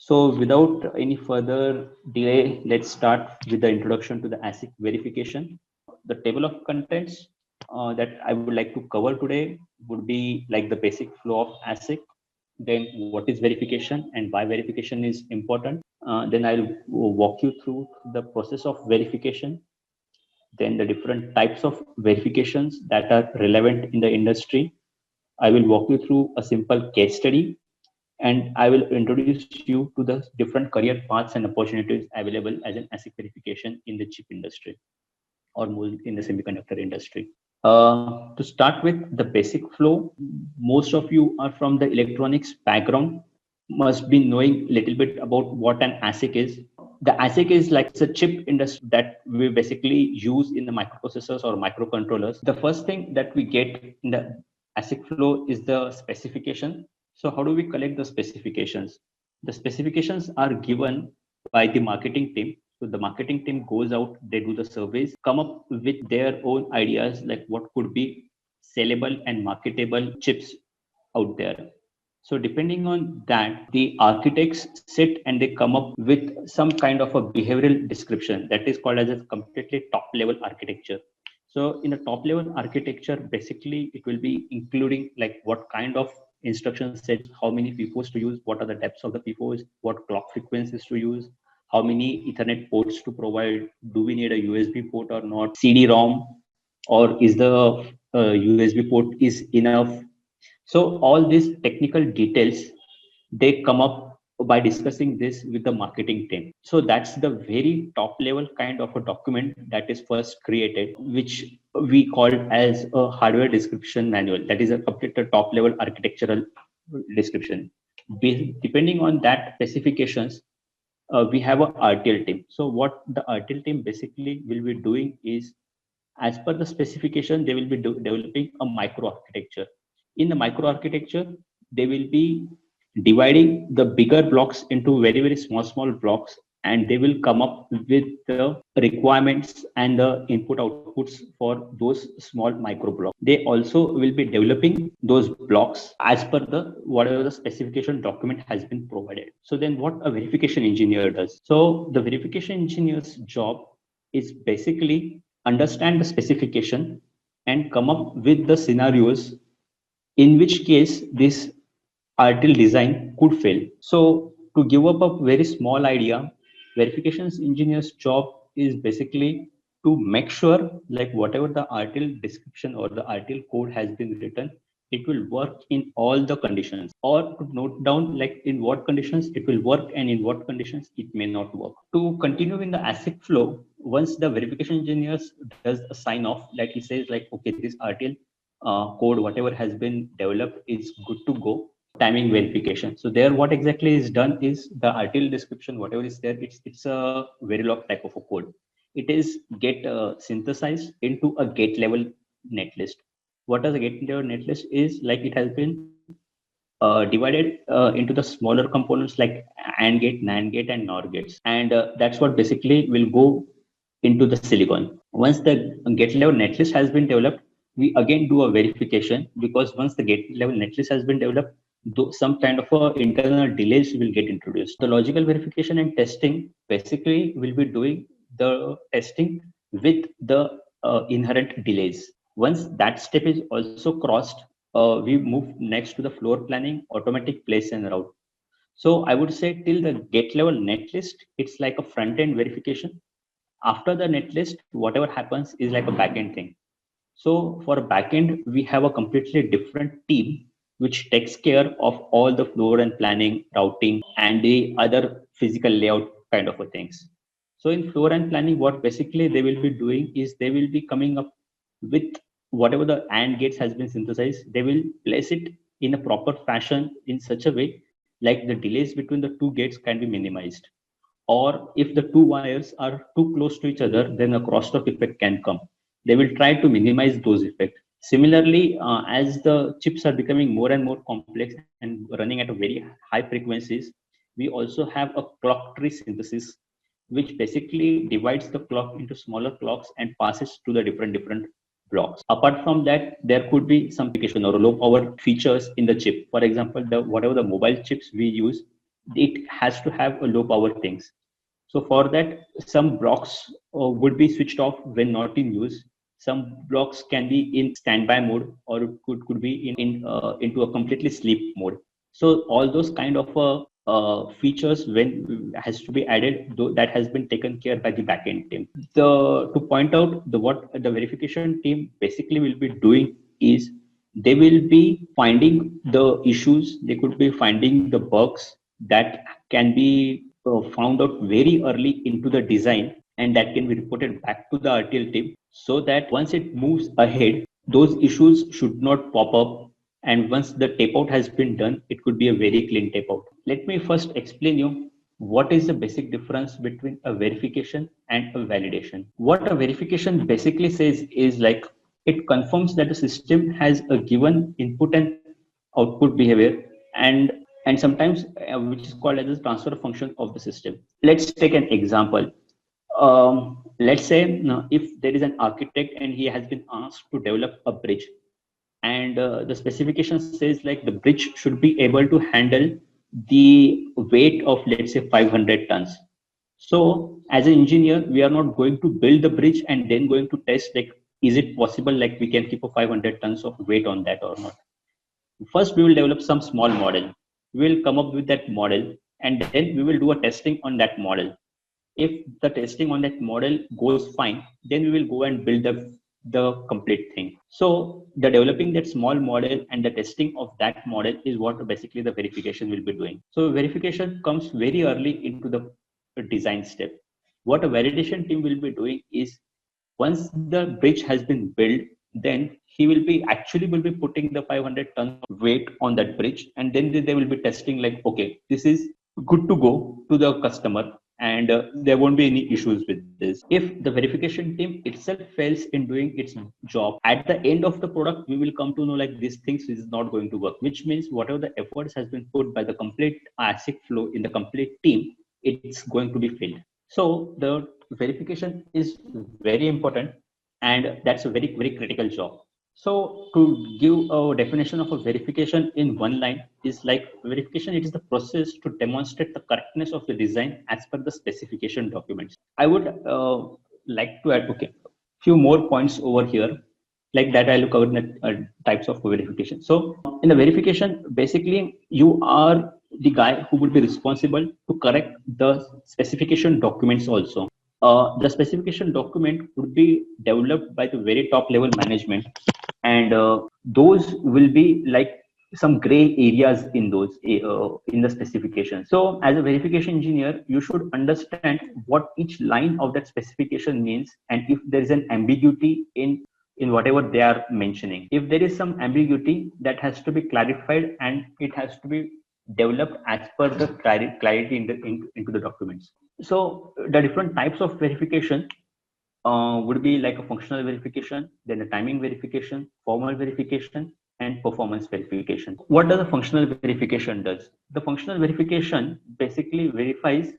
So without any further delay, let's start with the introduction to the ASIC verification. The table of contents that I would like to cover today would be like the basic flow of ASIC, then what is verification and why verification is important. Then I'll walk you through the process of verification, then the different types of verifications that are relevant in the industry. I will walk you through a simple case study, and I will introduce you to the different career paths and opportunities available as an ASIC verification in the chip industry or more in the semiconductor industry. To start with the basic flow, most of you are from the electronics background, must be knowing a little bit about what an ASIC is. The ASIC is like it's a chip industry that we basically use in the microprocessors or microcontrollers. The first thing that we get in the ASIC flow is the specification. So how do we collect the specifications? The specifications are given by the marketing team. So the marketing team goes out, they do the surveys, come up with their own ideas like what could be sellable and marketable chips out there. So depending on that, the architects sit and they come up with some kind of a behavioral description that is called as a completely top level architecture. So in the top level architecture, basically it will be including like what kind of instruction sets, how many FIFOs to use, what are the depths of the FIFOs, what clock frequencies to use, how many Ethernet ports to provide, do we need a USB port or not, CD-ROM, or is the USB port is enough. So all these technical details, they come up by discussing this with the marketing team. So that's the very top level kind of a document that is first created, which we call as a hardware description manual. That is a complete top level architectural description. Depending on that specifications, we have a RTL team. So what the RTL team basically will be doing is, as per the specification, they will be developing a microarchitecture. In the microarchitecture, they will be dividing the bigger blocks into very, very small blocks, and they will come up with the requirements and the input outputs for those small micro blocks. They also will be developing those blocks as per the whatever the specification document has been provided. So then what a verification engineer does. So the verification engineer's job is basically understand the specification and come up with the scenarios in which case this RTL design could fail. So to give up a very small idea, verifications engineer's job is basically to make sure like whatever the RTL description or the RTL code has been written, it will work in all the conditions, or to note down like in what conditions it will work and in what conditions it may not work. To continue in the ASIC flow, once the verification engineers does a sign off, like he says like, okay, this RTL code, whatever has been developed is good to go. Timing verification. So there, what exactly is done is the RTL description, whatever is there, it's a Verilog type of a code. It is get synthesized into a gate level netlist. What does a gate level netlist is like? It has been divided into the smaller components like AND gate, NAND gate, and NOR gates, and that's what basically will go into the silicon. Once the gate level netlist has been developed, we again do a verification, because once the gate level netlist has been developed, some kind of internal delays will get introduced. The logical verification and testing basically will be doing the testing with the inherent delays. Once that step is also crossed, we move next to the floor planning, automatic place and route. So I would say till the gate level netlist, it's like a front end verification. After the netlist, whatever happens is like a backend thing. So for a backend, we have a completely different team which takes care of all the floor and planning, routing, and the other physical layout kind of a things. So in floor and planning, what basically they will be doing is they will be coming up with whatever the AND gates has been synthesized. They will place it in a proper fashion in such a way like the delays between the two gates can be minimized. Or if the two wires are too close to each other, then a crosstalk effect can come. They will try to minimize those effects. Similarly, as the chips are becoming more and more complex and running at a very high frequencies, we also have a clock tree synthesis, which basically divides the clock into smaller clocks and passes to the different blocks. Apart from that, there could be some application or low power features in the chip. For example, whatever the mobile chips we use, it has to have a low power things. So for that, some blocks would be switched off when not in use. Some blocks can be in standby mode, or it could be into a completely sleep mode. So all those kind of features when has to be added, though that has been taken care by the backend team. To point out what the verification team basically will be doing is they will be finding the issues. They could be finding the bugs that can be found out very early into the design, and that can be reported back to the RTL team, so that once it moves ahead, those issues should not pop up. And once the tape out has been done, it could be a very clean tape out. Let me first explain you what is the basic difference between a verification and a validation. What a verification basically says is like it confirms that the system has a given input and output behavior, and sometimes which is called as a transfer function of the system. Let's take an example. Let's say if there is an architect and he has been asked to develop a bridge, and the specification says like the bridge should be able to handle the weight of, let's say, 500 tons. So as an engineer, we are not going to build the bridge and then going to test like, is it possible like we can keep a 500 tons of weight on that or not. First, we will develop some small model. We will come up with that model, and then we will do a testing on that model. If the testing on that model goes fine, then we will go and build the complete thing. So the developing that small model and the testing of that model is what basically the verification will be doing. So verification comes very early into the design step. What a validation team will be doing is once the bridge has been built, then he will be putting the 500 ton weight on that bridge, and then they will be testing like, okay, this is good to go to the customer, and there won't be any issues with this. If the verification team itself fails in doing its job, at the end of the product, we will come to know like these things is not going to work, which means whatever the efforts has been put by the complete ASIC flow in the complete team, it's going to be failed. So the verification is very important, and that's a very, very critical job. So to give a definition of a verification in one line is like verification, it is the process to demonstrate the correctness of the design as per the specification documents. I would like to add, okay, few more points over here, like that I'll cover the types of verification. So in the verification, basically you are the guy who would be responsible to correct the specification documents also. The specification document would be developed by the very top level management, and those will be like some gray areas in those in the specification. So as a verification engineer, you should understand what each line of that specification means, and if there is an ambiguity in whatever they are mentioning. If there is some ambiguity, that has to be clarified, and it has to be developed as per the clarity into the documents. So the different types of verification would be like a functional verification, then a timing verification, formal verification, and performance verification. What does a functional verification does? The functional verification basically verifies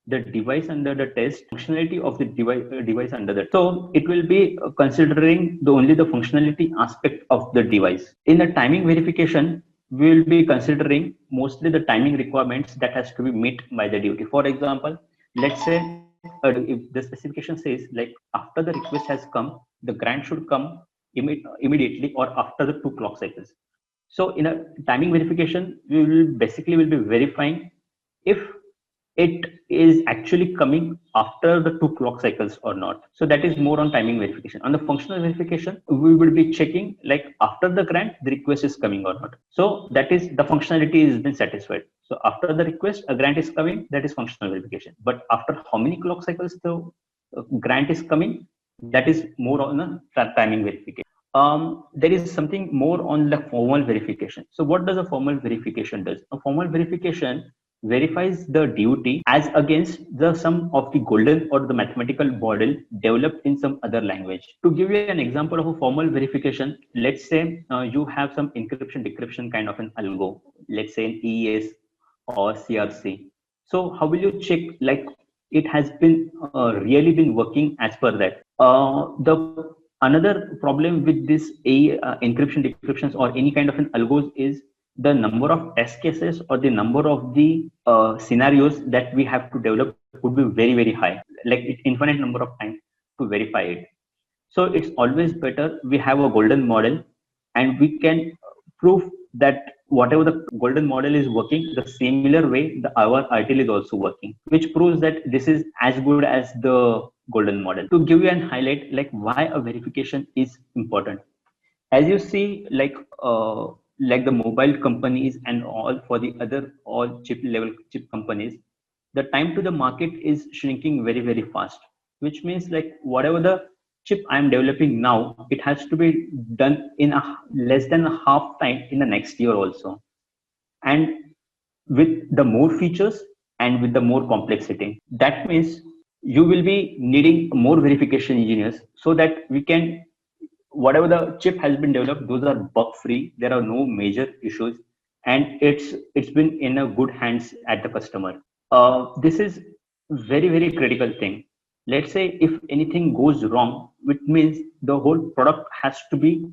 the device under the test, functionality of the device under that. So it will be considering only the functionality aspect of the device. In the timing verification, we will be considering mostly the timing requirements that has to be met by the duty. For example, let's say if the specification says like after the request has come, the grant should come immediately or after the 2 clock cycles. So in a timing verification, we will be verifying if it is actually coming after the 2 clock cycles or not. So that is more on timing verification. On the functional verification, we will be checking like after the grant, the request is coming or not. So that is the functionality has been satisfied. So after the request, a grant is coming, that is functional verification. But after how many clock cycles the grant is coming, that is more on the timing verification. There is something more on the formal verification. So what does a formal verification does? A formal verification verifies the duty as against the sum of the golden or the mathematical model developed in some other language. To give you an example of a formal verification, let's say you have some encryption decryption kind of an algo, let's say an EES or CRC. So how will you check like it has been really been working as per that? Another problem with this encryption decryptions or any kind of an algos is the number of test cases or the number of the scenarios that we have to develop would be very, very high, like infinite number of time to verify it. So it's always better we have a golden model and we can prove that whatever the golden model is working, the similar way the our RTL is also working, which proves that this is as good as the golden model. To give you an highlight, like why a verification is important. As you see, like the mobile companies and all for the other all chip level chip companies, the time to the market is shrinking very, very fast, which means like whatever the chip I'm developing now, it has to be done in a less than a half time in the next year also, and with the more features and with the more complexity. That means you will be needing more verification engineers so that we can, whatever the chip has been developed, those are bug free, there are no major issues, and it's been in a good hands at the customer. This is very, very critical thing. Let's say if anything goes wrong, which means the whole product has to be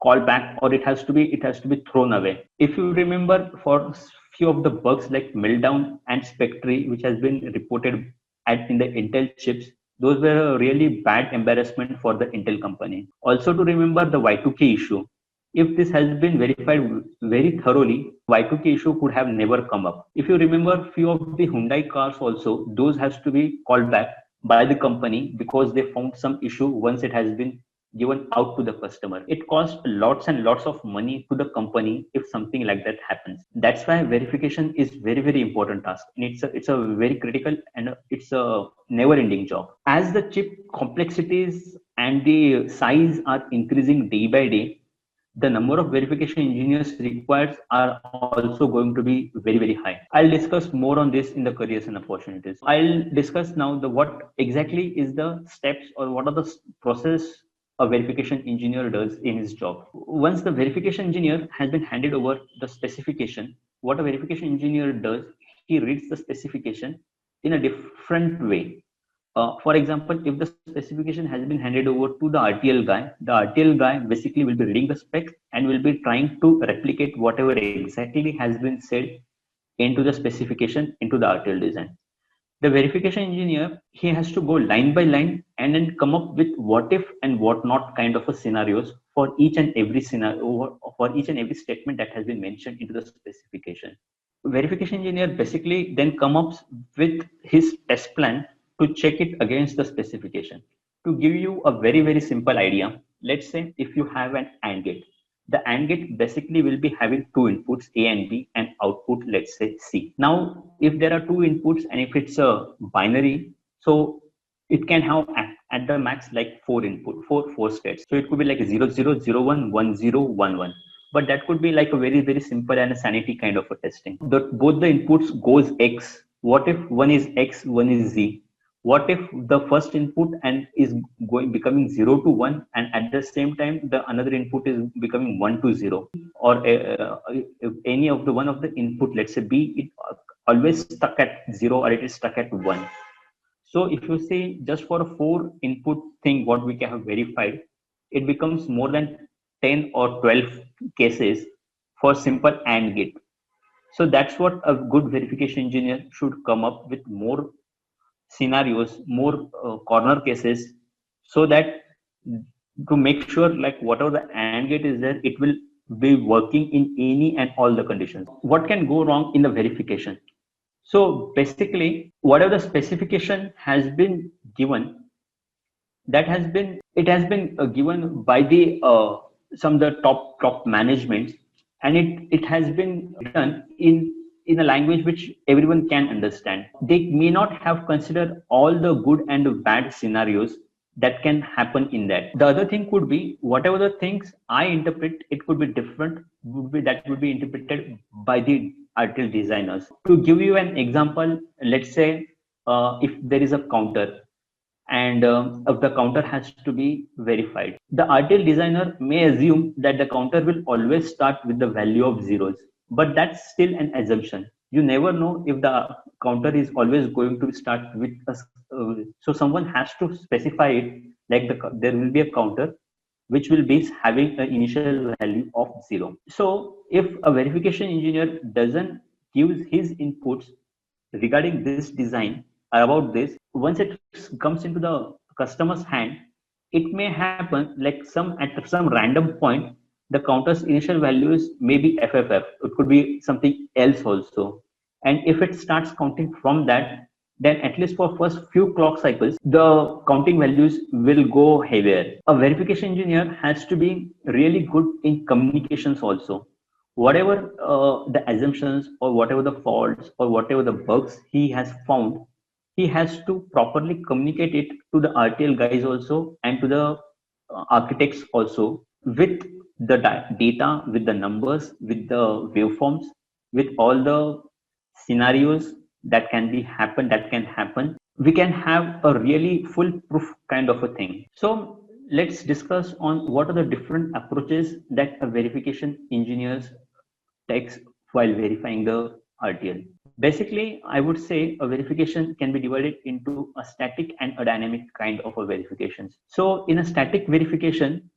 called back, or it has to be thrown away. If you remember, for few of the bugs like meltdown and spectre, which has been reported in the Intel chips, those were a really bad embarrassment for the Intel company. Also to remember the Y2K issue. If this has been verified very thoroughly, Y2K issue could have never come up. If you remember, few of the Hyundai cars also, those has to be called back by the company because they found some issue once it has been given out to the customer. It costs lots and lots of money to the company if something like that happens. That's why verification is very, very important task, and it's a very critical, and it's a never ending job. As the chip complexities and the size are increasing day by day, the number of verification engineers required are also going to be very, very high. I'll discuss more on this in the careers and opportunities. I'll discuss now the what exactly is the steps, or what are the process a verification engineer does in his job. Once the verification engineer has been handed over the specification, what a verification engineer does, he reads the specification in a different way. For example, if the specification has been handed over to the RTL guy basically will be reading the specs and will be trying to replicate whatever exactly has been said into the specification into the RTL design. The verification engineer, he has to go line by line and then come up with what if and what not kind of a scenarios for each and every scenario, for each and every statement that has been mentioned into the specification. Verification engineer basically then come up with his test plan to check it against the specification. To give you a very, very simple idea, let's say if you have an AND gate, the AND gate basically will be having two inputs, A and B, and output, let's say C. Now, if there are two inputs and if it's a binary, so it can have at the max like four states. So it could be like 0001 1011. But that could be like a very, very simple and a sanity kind of a testing. Both the inputs goes X. What if one is X, one is Z? What if the first input and is going becoming 0 to 1, and at the same time the another input is becoming 1 to 0, or if any of the one of the input, let's say B, it always stuck at 0 or it is stuck at 1. So if you see just for a 4 input thing, what we can have verified, it becomes more than 10 or 12 cases for simple AND gate. So that's what a good verification engineer should come up with, more scenarios, more corner cases, so that to make sure like whatever the AND gate is there, it will be working in any and all the conditions. What can go wrong in the verification? So basically, whatever the specification has been given, it has been given by the some of the top management, and it has been written in a language which everyone can understand. They may not have considered all the good and bad scenarios that can happen in that. The other thing could be whatever the things I interpret, it could be different, would be interpreted by the RTL designers. To give you an example, let's say if there is a counter, and if the counter has to be verified, the RTL designer may assume that the counter will always start with the value of zeros, but that's still an assumption. You never know if the counter is always going to start with a, so someone has to specify it, like there will be a counter which will be having an initial value of 0. So if a verification engineer doesn't give his inputs regarding this design or about this, once it comes into the customer's hand, it may happen like at some random point, the counter's initial values may be FFF. It could be something else also. And if it starts counting from that, then at least for first few clock cycles, the counting values will go haywire. A verification engineer has to be really good in communications also. Whatever the assumptions or whatever the faults or whatever the bugs he has found, he has to properly communicate it to the RTL guys also and to the architects also with the data, with the numbers, with the waveforms, with all the scenarios that can happen. We can have a really foolproof kind of a thing. So let's discuss on what are the different approaches that a verification engineers takes while verifying the RTL. Basically, I would say a verification can be divided into a static and a dynamic kind of a verifications. So in a static verification,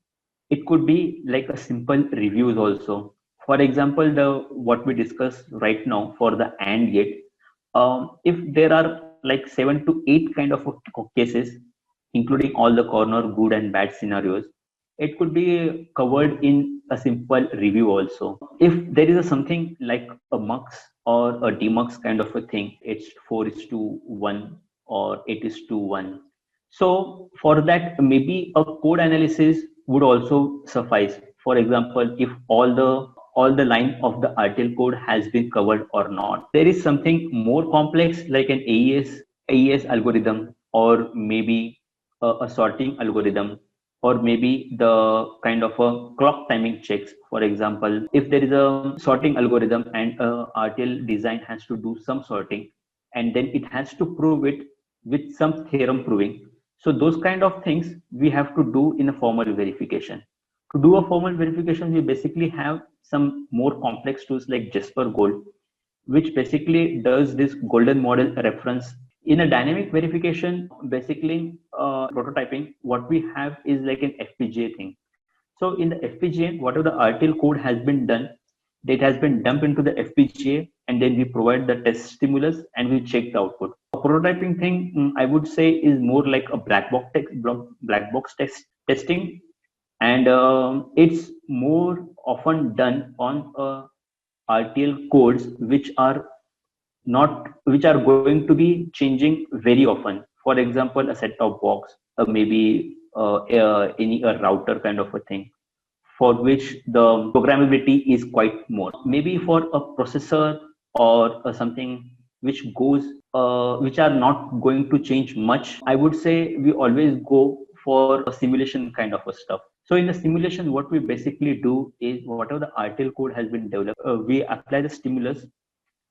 it could be like a simple reviews also. For example, the what we discuss right now for the AND gate, if there are like 7 to 8 kind of cases, including all the corner good and bad scenarios, it could be covered in a simple review also. If there is a something like a mux or a demux kind of a thing, it's 4:1 or 8:1. So for that, maybe a code analysis would also suffice. For example, if all the line of the RTL code has been covered or not. There is something more complex like an AES algorithm, or maybe a sorting algorithm, or maybe the kind of a clock timing checks. For example, if there is a sorting algorithm and a RTL design has to do some sorting, and then it has to prove it with some theorem proving. So those kind of things we have to do in a formal verification. To do a formal verification, we basically have some more complex tools like Jasper Gold, which basically does this golden model reference. In a dynamic verification, basically prototyping, what we have is like an FPGA thing. So in the FPGA, whatever the RTL code has been done, it has been dumped into the FPGA, and then we provide the test stimulus and we check the output. A prototyping thing, I would say, is more like a black box testing, and it's more often done on RTL codes which are going to be changing very often. For example, a set-top box, maybe any a router kind of a thing, for which the programmability is quite more. Maybe for a processor or something which are not going to change much, I would say we always go for a simulation kind of a stuff. So in the simulation, what we basically do is whatever the RTL code has been developed, we apply the stimulus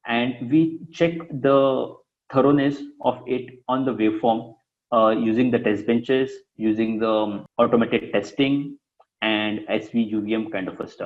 and we check the thoroughness of it on the waveform using the test benches, using the automated testing and SVUVM kind of a stuff.